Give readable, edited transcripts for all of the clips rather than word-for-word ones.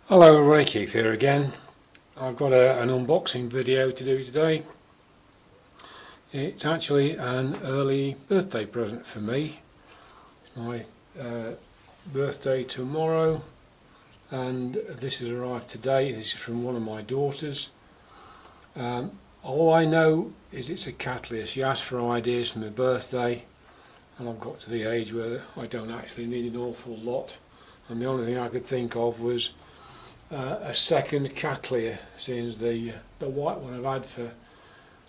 Hello, Ray Keith here again. I've got an unboxing video to do today. It's actually an early birthday present for me. It's my birthday tomorrow, and this has arrived today. This is from one of my daughters. All I know is it's a cattleya. She asked for ideas for my birthday, and I've got to the age where I don't actually need an awful lot, and the only thing I could think of was a second cattleya, since the white one I've had for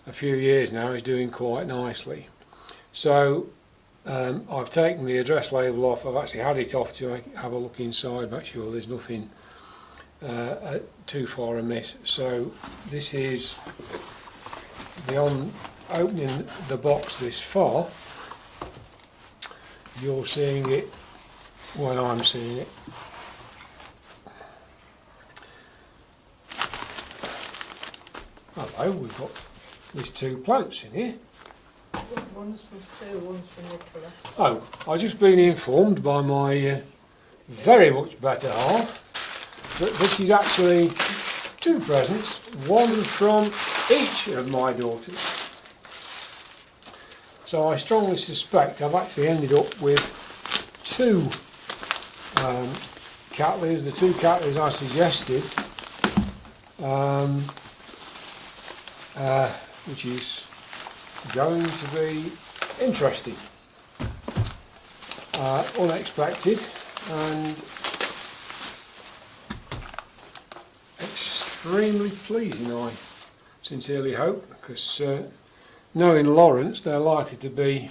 a few years now is doing quite nicely. So I've taken the address label off. I've actually had it off to have a look inside, make sure there's nothing too far amiss. So this is beyond opening the box this far. You're seeing it when I'm seeing it. Hello, we've got these two plants in here. One's from Sue, one's from Nicola. Oh, I've just been informed by my very much better half that this is actually two presents, one from each of my daughters. So I strongly suspect I've actually ended up with two cattleyas, the two cattleyas I suggested. Which is going to be interesting, unexpected, and extremely pleasing, I sincerely hope, because knowing Laurence, they're likely to be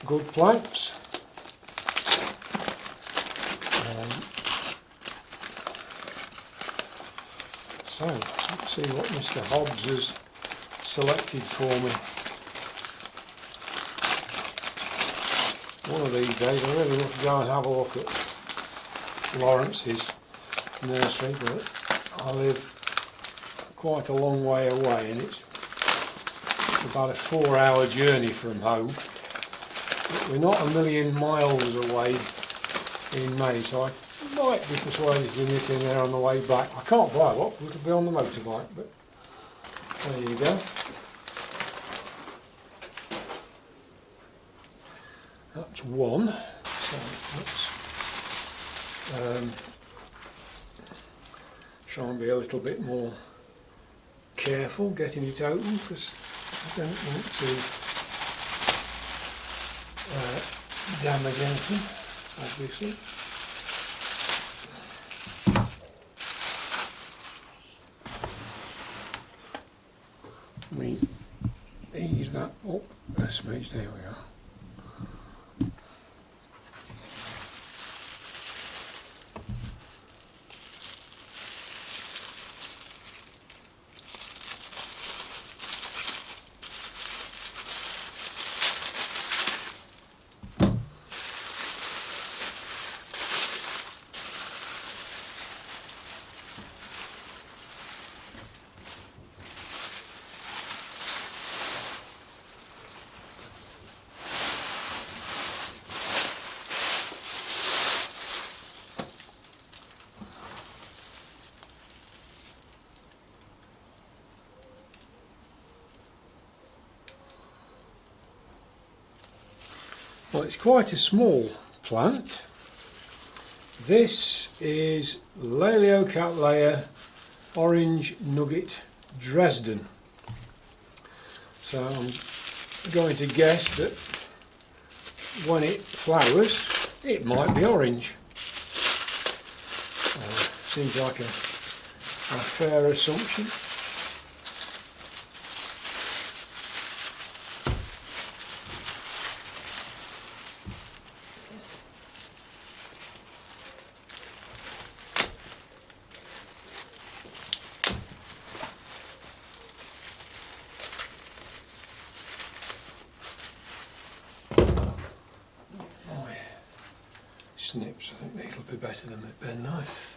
good plants. So let's see what Mr. Hobbs has selected for me. One of these days I really want to go and have a look at Laurence's nursery, but I live quite a long way away, and it's about a 4-hour journey from home. But we're not a million miles away in May, so I might be persuaded to nip in there on the way back. I can't buy one, it'll be on the motorbike, but there you go. That's one. So let's try and be a little bit more careful getting it open, because I don't want to damage anything, obviously. Let me ease that up a smidge, there we are. Well, it's quite a small plant. This is Cattleya Orange Nugget Dresden. So I'm going to guess that when it flowers, it might be orange. Seems like a fair assumption. Snips, I think these will be better than my penknife.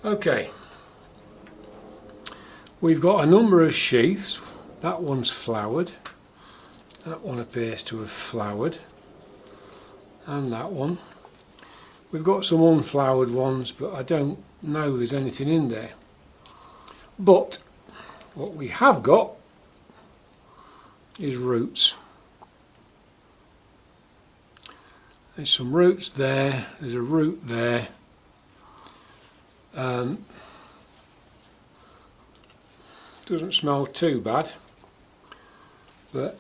Okay, we've got a number of sheaths. That one's flowered, that one appears to have flowered, and that one. We've got some unflowered ones, but I don't know there's anything in there. But what we have got is roots. There's some roots there, there's a root there. Doesn't smell too bad, but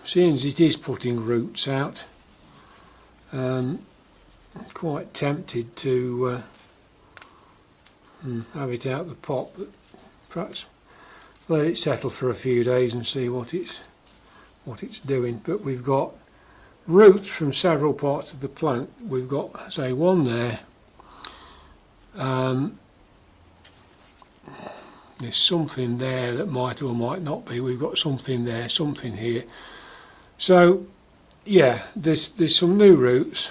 seeing as it is putting roots out, I'm quite tempted to have it out the pot, but perhaps let it settle for a few days and see what it's doing. But we've got roots from several parts of the plant. We've got, say, one there. There's something there that might or might not be. We've got something there, something here. So yeah, there's some new roots.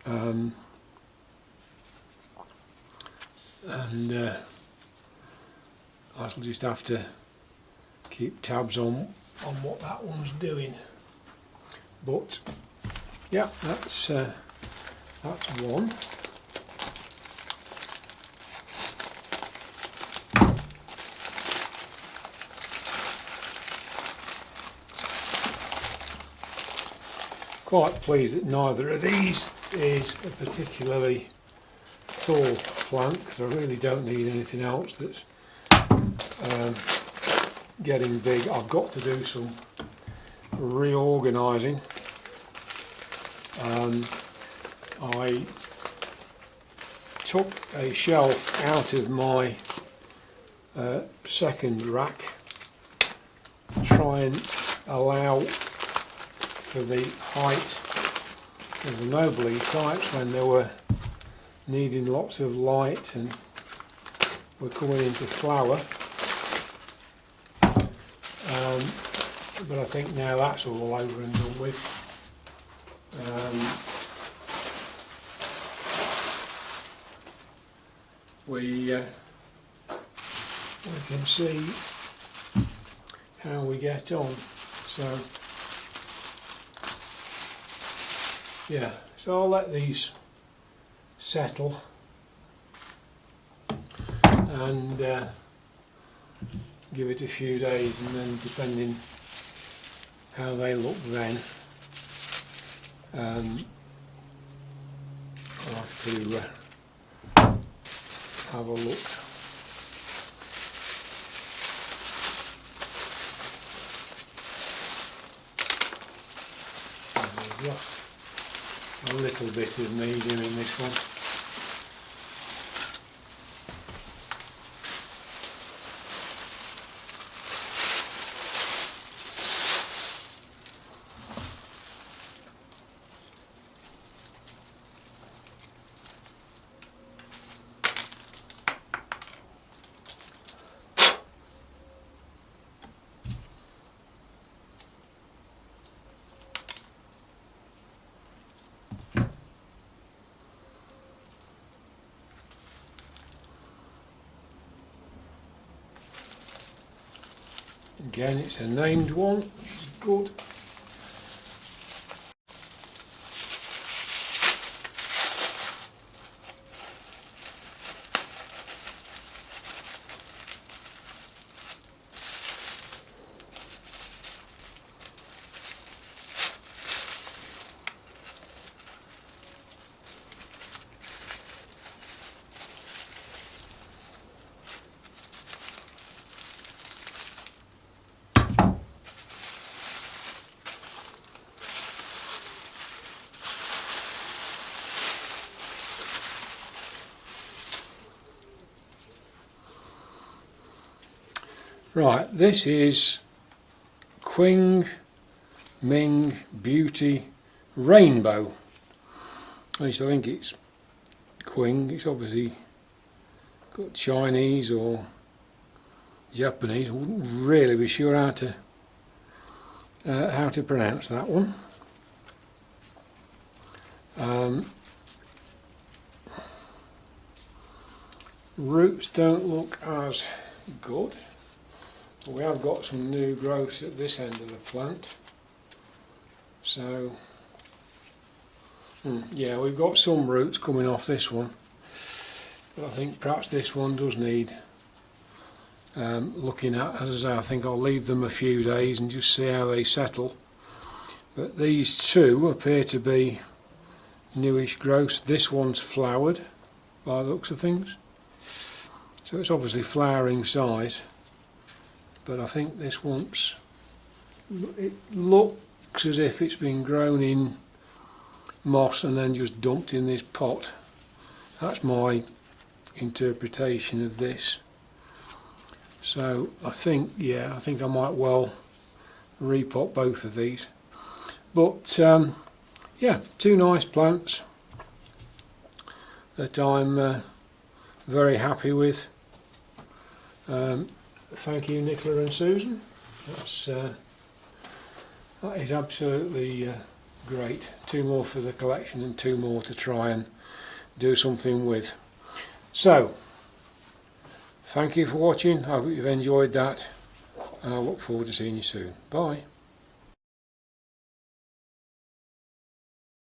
And I'll just have to keep tabs on what that one's doing. But yeah, that's one. Quite pleased that neither of these is a particularly tall plant, because I really don't need anything else that's getting big. I've got to do some reorganising. I took a shelf out of my second rack to try and allow for the height of the noble types when they were needing lots of light and were coming into flower. But I think now that's all over and done with. We can see how we get on. So yeah, so I'll let these settle and give it a few days, and then depending how they look then, I'll have to have a look. A little bit of me doing this one. Again, it's a named one, which is good. Right, this is Qing Ming Beauty Rainbow. At least I think it's Qing. It's obviously got Chinese or Japanese. I wouldn't really be sure how to pronounce that one. Roots don't look as good. We have got some new growth at this end of the plant. So, yeah, we've got some roots coming off this one. But I think perhaps this one does need looking at. As I say, I think I'll leave them a few days and just see how they settle. But these two appear to be newish growth. This one's flowered by the looks of things. So it's obviously flowering size. But I think this one's, it looks as if it's been grown in moss and then just dumped in this pot. That's my interpretation of this. So I think, yeah, I think I might well repot both of these. But yeah, two nice plants that I'm very happy with. Thank you, Nicola and Susan. That is absolutely great. Two more for the collection and two more to try and do something with. So, thank you for watching. I hope you've enjoyed that, and I look forward to seeing you soon. Bye.